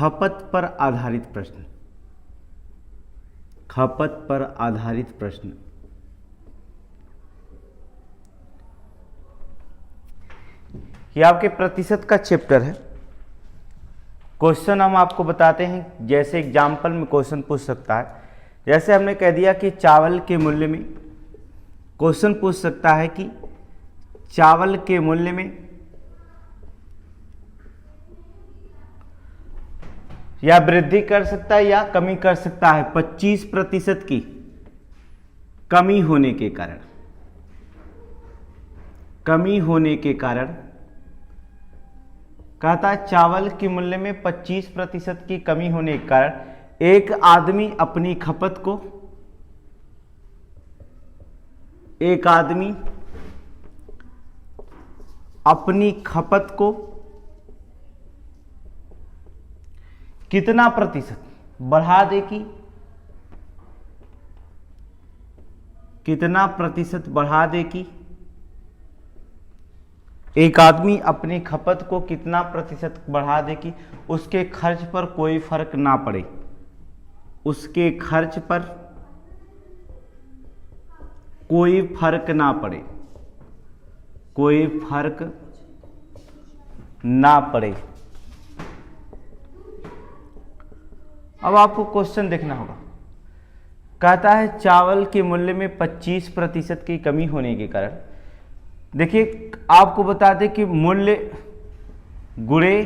खपत पर आधारित प्रश्न। खपत पर आधारित प्रश्न। ये आपके प्रतिशत का चैप्टर है। क्वेश्चन हम आपको बताते हैं, जैसे एग्जाम्पल में क्वेश्चन पूछ सकता है। जैसे हमने कह दिया कि चावल के मूल्य में, क्वेश्चन पूछ सकता है कि चावल के मूल्य में या वृद्धि कर सकता है या कमी कर सकता है 25% की कमी होने के कारण। कमी होने के कारण कहता है चावल के मूल्य में 25% की कमी होने के कारण एक आदमी अपनी खपत को, एक आदमी अपनी खपत को कितना प्रतिशत बढ़ा देगी, कितना प्रतिशत बढ़ा देगी, एक आदमी अपनी खपत को कितना प्रतिशत बढ़ा देगी, उसके खर्च पर कोई फर्क ना पड़े, उसके खर्च पर कोई फर्क ना पड़े, कोई फर्क ना पड़े। अब आपको क्वेश्चन देखना होगा। कहता है चावल के मूल्य में 25% की कमी होने के कारण, देखिए आपको बता दें कि मूल्य गुणे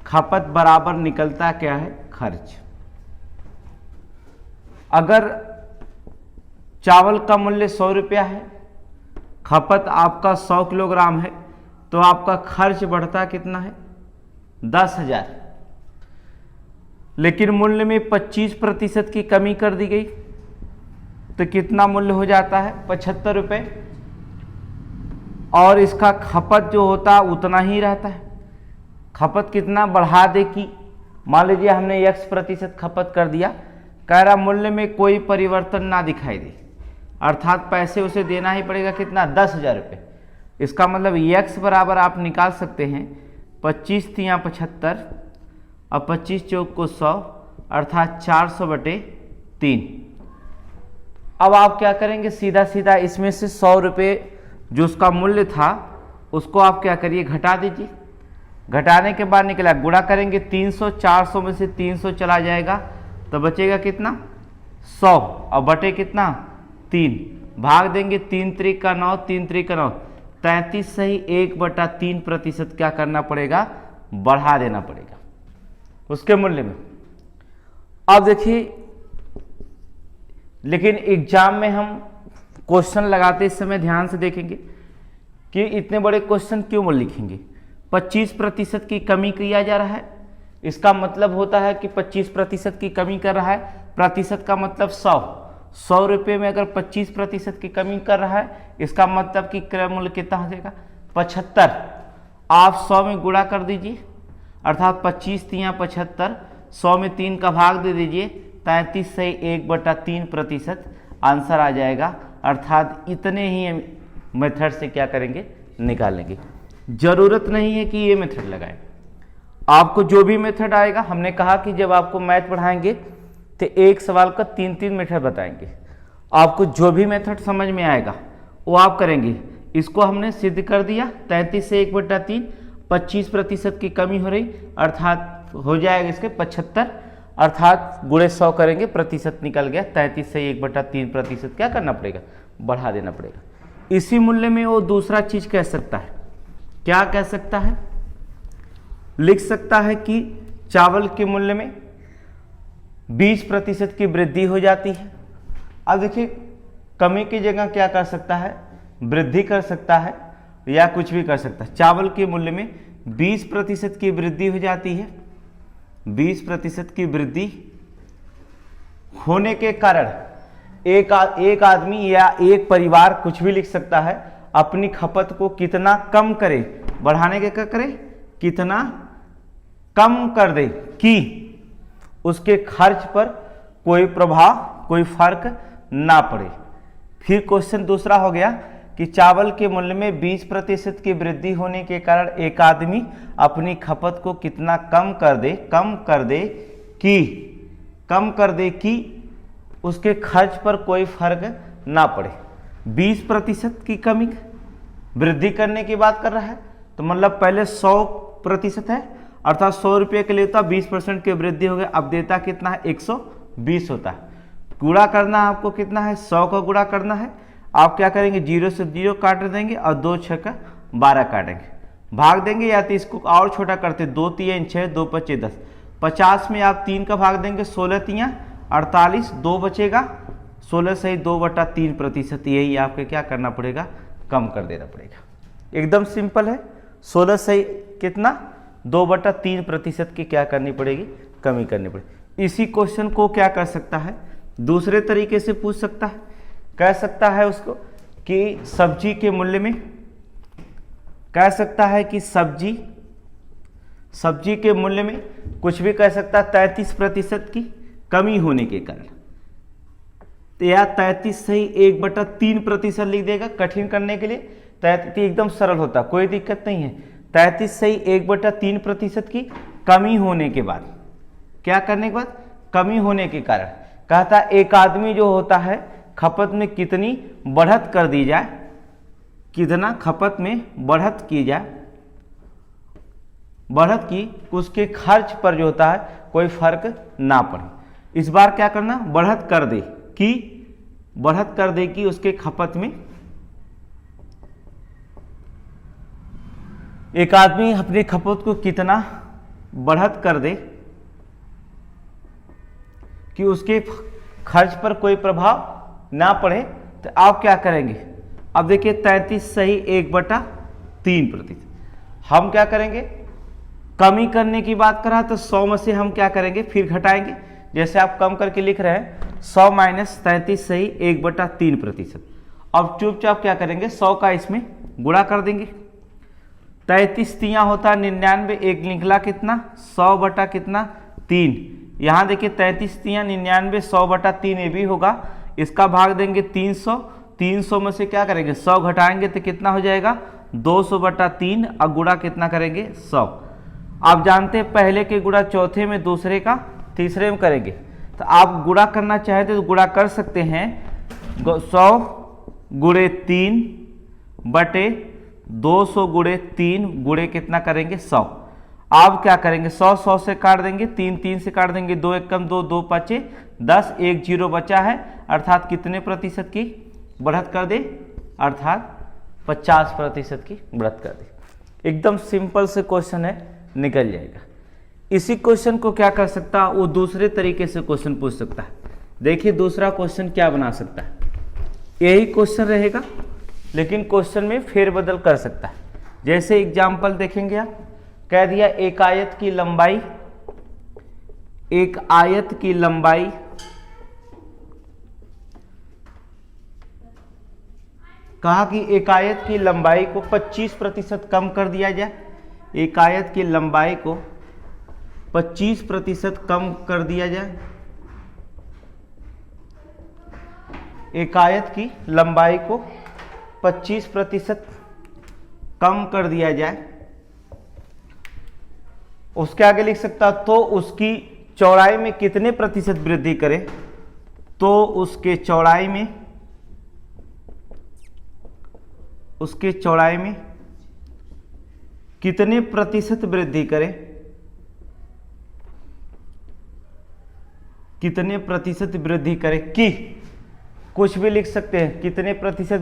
खपत बराबर निकलता क्या है, खर्च। अगर चावल का मूल्य 100 रुपया है, खपत आपका 100 किलोग्राम है, तो आपका खर्च बढ़ता कितना है, 10,000। लेकिन मूल्य में 25% की कमी कर दी गई तो कितना मूल्य हो जाता है, 75 रुपये। और इसका खपत जो होता है उतना ही रहता है। खपत कितना बढ़ा दे कि, मान लीजिए हमने x% खपत कर दिया, कह रहा मूल्य में कोई परिवर्तन ना दिखाई दे, अर्थात पैसे उसे देना ही पड़ेगा कितना, 10,000 रुपये। इसका मतलब x बराबर आप निकाल सकते हैं 25 तिया 75 और 25 चौक को 100, अर्थात 400/3। अब आप क्या करेंगे, सीधा सीधा इसमें से 100 रुपये जो उसका मूल्य था उसको आप क्या करिए, घटा दीजिए। घटाने के बाद निकला, गुणा करेंगे 300, 400 में से 300 चला जाएगा तो बचेगा कितना, 100, और बटे कितना, 3। भाग देंगे 3 त्रिक का 9, 3 त्रिक का 9, 33 सही 1/3% क्या करना पड़ेगा, बढ़ा देना पड़ेगा उसके मूल्य में। अब देखिए, लेकिन एग्जाम में हम क्वेश्चन लगाते इस समय ध्यान से देखेंगे कि इतने बड़े क्वेश्चन क्यों लिखेंगे। 25% की कमी किया जा रहा है, इसका मतलब होता है कि 25% की कमी कर रहा है। प्रतिशत का मतलब 100 रुपये में अगर 25% की कमी कर रहा है, इसका मतलब कि क्रय मूल्य कितना हो जाएगा, 75। आप 100 में गुणा कर दीजिए, अर्थात 25 तिया 75, 100 में 3 का भाग दे दीजिए, 33 से 1/3% आंसर आ जाएगा। अर्थात इतने ही मेथड से क्या करेंगे, निकालेंगे। जरूरत नहीं है कि ये मेथड लगाएं, आपको जो भी मेथड आएगा। हमने कहा कि जब आपको मैथ पढ़ाएंगे तो एक सवाल का 3-3 मेथड बताएंगे। आपको जो भी मेथड समझ में आएगा वो आप करेंगे। इसको हमने सिद्ध कर दिया, 33 से 1/3, 25% की कमी हो रही, अर्थात हो जाएगा इसके 75, अर्थात गुणे 100 करेंगे, प्रतिशत निकल गया। 33 से 1/3% क्या करना पड़ेगा, बढ़ा देना पड़ेगा। इसी मूल्य में वो दूसरा चीज कह सकता है, क्या कह सकता है, लिख सकता है कि चावल के मूल्य में 20% की वृद्धि हो जाती है। अब देखिए, कमी की जगह क्या कर सकता है, वृद्धि कर सकता है या कुछ भी कर सकता है। चावल के मूल्य में 20% की वृद्धि हो जाती है। 20% की वृद्धि होने के कारण एक आदमी या एक परिवार, कुछ भी लिख सकता है, अपनी खपत को कितना कम करे, बढ़ाने के क्या करे, कितना कम कर दे कि उसके खर्च पर कोई प्रभाव, कोई फर्क ना पड़े। फिर क्वेश्चन दूसरा हो गया कि चावल के मूल्य में 20% की वृद्धि होने के कारण एक आदमी अपनी खपत को कितना कम कर दे कि उसके खर्च पर कोई फर्क ना पड़े। 20% की कमी वृद्धि करने की बात कर रहा है, तो मतलब पहले 100% है, अर्थात 100 रुपये के लिए था, 20% की वृद्धि हो गई, अब देता कितना है 120 होता है। गुणा करना है आपको, कितना है 100 का गुणा करना है। आप क्या करेंगे 0 से 0 काट देंगे और 2 6 का 12 काटेंगे, भाग देंगे, या तो इसको और छोटा करते 2 3 6 2 5 10, 50 में आप 3 का भाग देंगे, 16 3 48, 2 बचेगा, 16 सही 2/3%। यही आपके क्या करना पड़ेगा, कम कर देना पड़ेगा। एकदम सिंपल है। 16 सही कितना 2/3% की क्या करनी पड़ेगी, कमी करनी पड़ेगी। इसी क्वेश्चन को क्या कर सकता है, दूसरे तरीके से पूछ सकता है, कह सकता है उसको कि सब्जी के मूल्य में, कह सकता है कि सब्जी के मूल्य में कुछ भी कह सकता है 33% की कमी होने के कारण, तो या 33 सही 1/3% लिख देगा। कठिन करने के लिए 33 एकदम सरल होता, कोई दिक्कत नहीं है। 33 सही 1/3% की कमी होने के बाद, क्या करने के बाद, कमी होने के कारण कहता एक आदमी जो होता है खपत में कितनी बढ़त कर दी जाए, कितना खपत में बढ़त की जाए, बढ़त की उसके खर्च पर जो होता है कोई फर्क ना पड़े। इस बार क्या करना, बढ़त कर दे कि उसके खपत में, एक आदमी अपनी खपत को कितना बढ़त कर दे कि उसके खर्च पर कोई प्रभाव ना पड़े, तो आप क्या करेंगे, अब देखिए 33 सही 1/3%। हम क्या करेंगे, कमी करने की बात करा तो 100 में से हम क्या करेंगे, फिर घटाएंगे। जैसे आप कम करके लिख रहे हैं 100 माइनस 33 सही 1/3%। अब चुपचाप क्या करेंगे, 100 का इसमें गुणा कर देंगे। 33 तियाँ होता 99, एक निकला कितना 100/3। यहाँ देखिए 33 तियाँ 99, 100/3 ये भी होगा, इसका भाग देंगे 300। 300 में से क्या करेंगे 100 घटाएंगे तो कितना हो जाएगा 200/3, और गुणा कितना करेंगे 100। आप जानते हैं पहले के गुणा चौथे में, दूसरे का तीसरे में करेंगे, तो आप गुणा करना चाहते तो गुणा कर सकते हैं। 100 गुणे 3 बटे 200 गुणे 3 गुणे कितना करेंगे 100। आप क्या करेंगे 100 से काट देंगे, 3 3 से काट देंगे, 2 1 कम 2, 2 5 10, 1 0 बचा है, अर्थात कितने प्रतिशत की बढ़त कर दे, अर्थात 50% की बढ़त कर दे। एकदम सिंपल से क्वेश्चन है, निकल जाएगा। इसी क्वेश्चन को क्या कर सकता है, वो दूसरे तरीके से क्वेश्चन पूछ सकता है। देखिए दूसरा क्वेश्चन क्या बना सकता है, यही क्वेश्चन रहेगा लेकिन क्वेश्चन में फेरबदल कर सकता है। जैसे एग्जाम्पल देखेंगे आप, कह दिया एक आयत की लंबाई कहा कि एक आयत की लंबाई को 25% कम कर दिया जाए। एक आयत की लंबाई को 25% कम कर दिया जाए। एक आयत की लंबाई को 25% कम कर दिया जाए। उसके आगे लिख सकता तो उसकी चौड़ाई में कितने प्रतिशत वृद्धि करे, तो उसके चौड़ाई में कितने प्रतिशत वृद्धि करे, कितने प्रतिशत वृद्धि करे कि, कुछ भी लिख सकते हैं, कितने प्रतिशत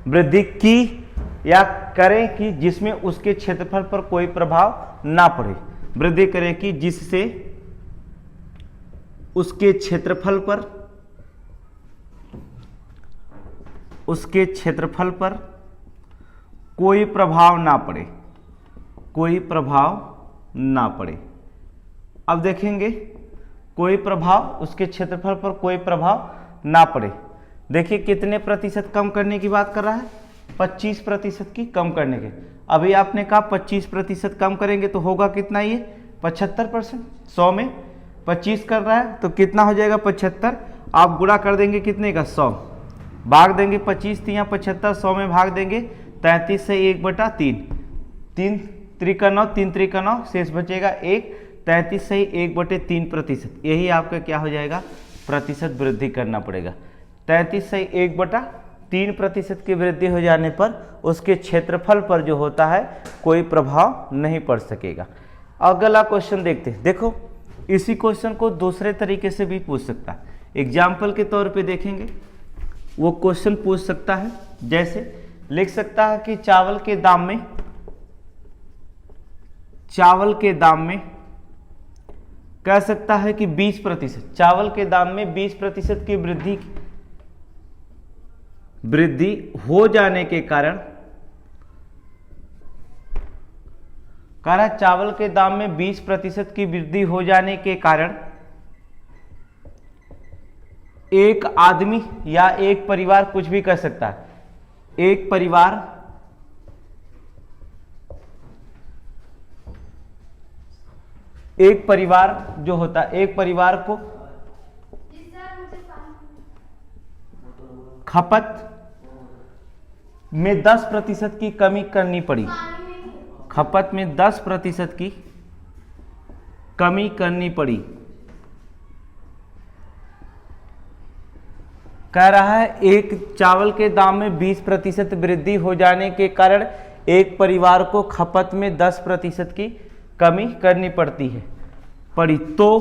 वृद्धि की या करें कि जिसमें उसके क्षेत्रफल पर कोई प्रभाव ना पड़े। वृद्धि करें कि जिससे उसके क्षेत्रफल पर कोई प्रभाव ना पड़े, कोई प्रभाव ना पड़े। अब देखेंगे कोई प्रभाव, उसके क्षेत्रफल पर कोई प्रभाव ना पड़े। देखिए कितने प्रतिशत कम करने की बात कर रहा है, 25% की कम करने के। अभी आपने कहा 25% कम करेंगे तो होगा कितना, ये 75%। 100 में 25 कर रहा है तो कितना हो जाएगा 75। आप गुणा कर देंगे कितने का 100, भाग देंगे 25 3 75, 100 में भाग देंगे 33 से 1/3, 3 त्रिका 9, 3 त्रिका 9, शेष बचेगा 1, 33 से 1/3%। यही आपका क्या हो जाएगा, प्रतिशत वृद्धि करना पड़ेगा। 33 से 1/3% की वृद्धि हो जाने पर उसके क्षेत्रफल पर जो होता है कोई प्रभाव नहीं पड़ सकेगा। अगला क्वेश्चन देखते हैं। देखो इसी क्वेश्चन को दूसरे तरीके से भी पूछ सकता है। एग्जाम्पल के तौर पे देखेंगे, वो क्वेश्चन पूछ सकता है, जैसे लिख सकता है कि चावल के दाम में कह सकता है कि 20%, चावल के दाम में 20% की वृद्धि हो जाने के कारण, कह रहा चावल के दाम में 20% की वृद्धि हो जाने के कारण एक आदमी या एक परिवार, कुछ भी कर सकता है, एक परिवार जो होता है, एक परिवार को खपत में 10% की कमी करनी पड़ी, खपत में 10% की कमी करनी पड़ी। कह रहा है एक चावल के दाम में 20% वृद्धि हो जाने के कारण एक परिवार को खपत में 10% की कमी करनी पड़ी, तो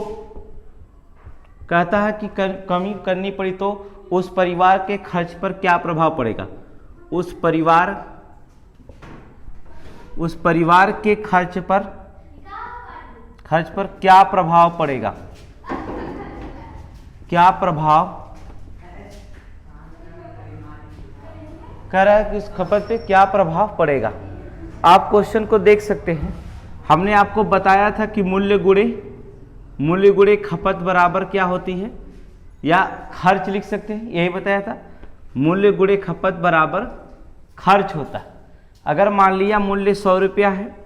कहता है कि कमी करनी पड़ी तो उस परिवार के खर्च पर क्या प्रभाव पड़ेगा, उस परिवार के खर्च पर क्या प्रभाव पड़ेगा, क्या प्रभाव, कह रहा है कि इस खपत पे क्या प्रभाव पड़ेगा। आप क्वेश्चन को देख सकते हैं, हमने आपको बताया था कि मूल्य गुणे खपत बराबर क्या होती है, या खर्च लिख सकते हैं, यही बताया था, मूल्य गुणे खपत बराबर खर्च होता है। अगर मान लिया मूल्य 100 रुपया है,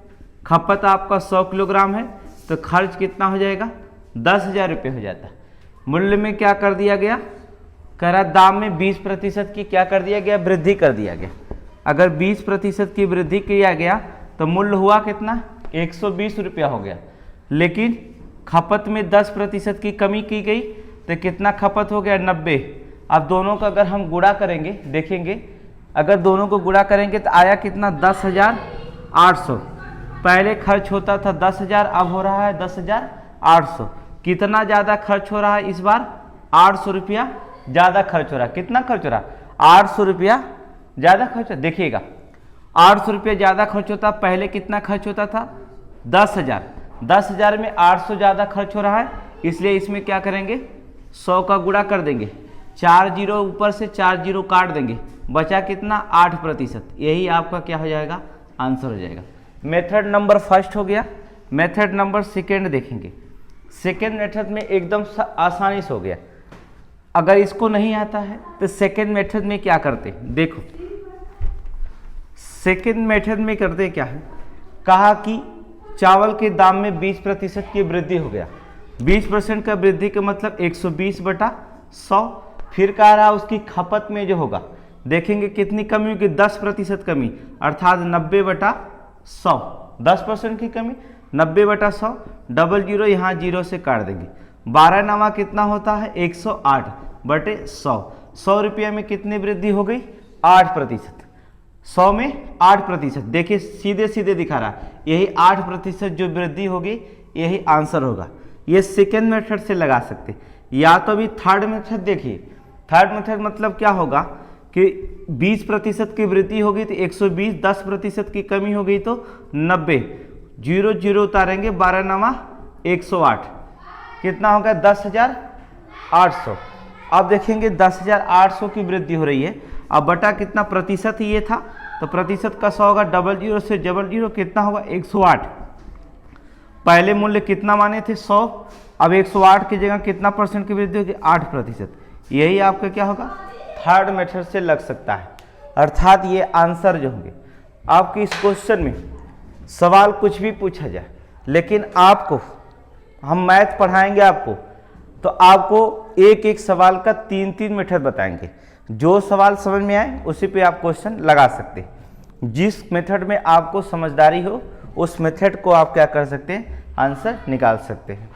खपत आपका 100 किलोग्राम है, तो खर्च कितना हो जाएगा, 10,000 रुपये हो जाता है। मूल्य में क्या कर दिया गया, कह रहा दाम में 20% की क्या कर दिया गया, वृद्धि कर दिया गया। अगर 20% की वृद्धि किया गया तो मूल्य हुआ कितना, 120 रुपया हो गया, लेकिन खपत में 10% की कमी की गई तो कितना खपत हो गया, 90। अब दोनों का अगर हम गुणा करेंगे, देखेंगे अगर दोनों को गुणा करेंगे तो आया कितना, 10,800। पहले खर्च होता था 10,000, अब हो रहा है 10,800। कितना ज़्यादा खर्च हो रहा है इस बार, 800 रुपया ज़्यादा खर्च हो रहा है। कितना खर्च हो रहा है, 800 रुपया ज़्यादा खर्च। देखिएगा 800 रुपया ज़्यादा खर्च होता, पहले कितना खर्च होता था, 10,000। 10,000 में 800 ज़्यादा खर्च हो रहा है, इसलिए इसमें क्या करेंगे, 100 का गुणा कर देंगे, 4 जीरो ऊपर से 4 जीरो काट देंगे, बचा कितना, 8%। यही आपका क्या हो जाएगा, आंसर हो जाएगा। मेथड नंबर फर्स्ट हो गया। मेथड नंबर सेकेंड देखेंगे। सेकेंड मेथड में एकदम आसानी से हो गया। अगर इसको नहीं आता है तो सेकेंड मेथड में क्या करते हैं, देखो सेकेंड मेथड में करते क्या है, कहा कि चावल के दाम में 20% की वृद्धि हो गया। 20% का वृद्धि का मतलब 120/100। फिर कह रहा उसकी खपत में जो होगा, देखेंगे कितनी कमी होगी, 10% कमी, अर्थात 90/100। 10% की कमी 90/100, डबल जीरो यहाँ जीरो से काट देंगे। 12 नवा कितना होता है, 108/100। 100 रुपये में कितनी वृद्धि हो गई, 8%। 100 में 8%। देखिए सीधे सीधे दिखा रहा है, यही 8% जो वृद्धि होगी यही आंसर होगा। ये सेकेंड मेथड से लगा सकते, या तो अभी थर्ड मेथड देखिए। थर्ड मेथड मतलब क्या होगा कि 20% की वृद्धि होगी तो 120, 10% की कमी हो गई तो 90, जीरो जीरो उतारेंगे, 12 नवा 108, कितना होगा 10,800। अब देखेंगे 10,800 की वृद्धि हो रही है, अब बटा कितना प्रतिशत ही ये था, तो प्रतिशत का 100 होगा, डबल जीरो से डबल जीरो कितना होगा 108। पहले मूल्य कितना माने थे 100, अब 108 की जगह कितना परसेंट की वृद्धि होगी, 8%। यही आपका क्या होगा, थर्ड मेथड से लग सकता है। अर्थात ये आंसर जो होंगे आपके इस क्वेश्चन में, सवाल कुछ भी पूछा जाए, लेकिन आपको हम मैथ पढ़ाएंगे आपको, तो आपको एक एक सवाल का 3-3 मेथड बताएंगे। जो सवाल समझ में आए उसी पे आप क्वेश्चन लगा सकते हैं। जिस मेथड में आपको समझदारी हो उस मेथड को आप क्या कर सकते हैं, आंसर निकाल सकते हैं।